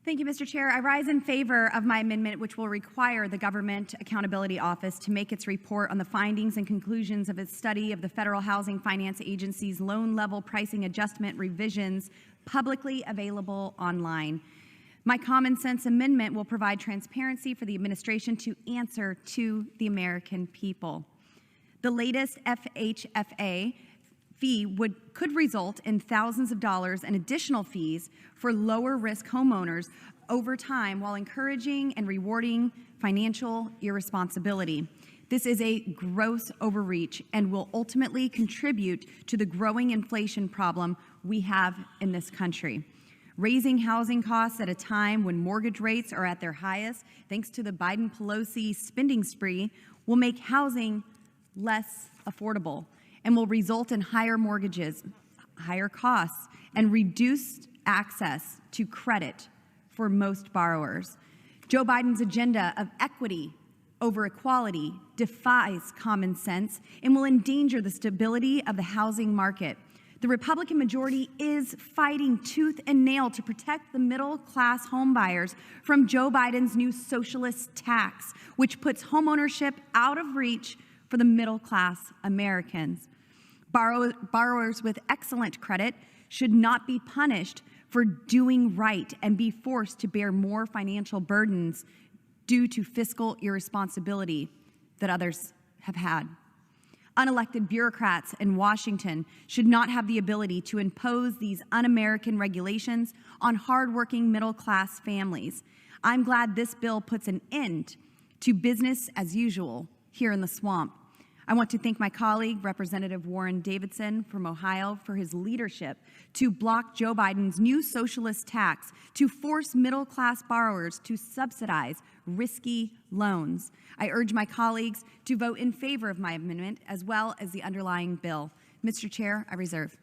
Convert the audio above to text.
Thank you, Mr. Chair. I rise in favor of my amendment, which will require the Government Accountability Office to make its report on the findings and conclusions of its study of the Federal Housing Finance Agency's loan level pricing adjustment revisions publicly available online. My common sense amendment will provide transparency for the administration to answer to the American people. The latest FHFA fee could result in thousands of dollars in additional fees for lower risk homeowners over time while encouraging and rewarding financial irresponsibility. This is a gross overreach and will ultimately contribute to the growing inflation problem we have in this country. Raising housing costs at a time when mortgage rates are at their highest, thanks to the Biden-Pelosi spending spree, will make housing less affordable and will result in higher mortgages, higher costs, and reduced access to credit for most borrowers. Joe Biden's agenda of equity over equality defies common sense and will endanger the stability of the housing market. The Republican majority is fighting tooth and nail to protect the middle-class homebuyers from Joe Biden's new socialist tax, which puts homeownership out of reach for the middle-class Americans. Borrowers with excellent credit should not be punished for doing right and be forced to bear more financial burdens due to fiscal irresponsibility that others have had. Unelected bureaucrats in Washington should not have the ability to impose these un-American regulations on hardworking middle-class families. I'm glad this bill puts an end to business as usual here in the swamp. I want to thank my colleague, Representative Warren Davidson from Ohio, for his leadership to block Joe Biden's new socialist tax to force middle-class borrowers to subsidize risky loans. I urge my colleagues to vote in favor of my amendment as well as the underlying bill. Mr. Chair, I reserve.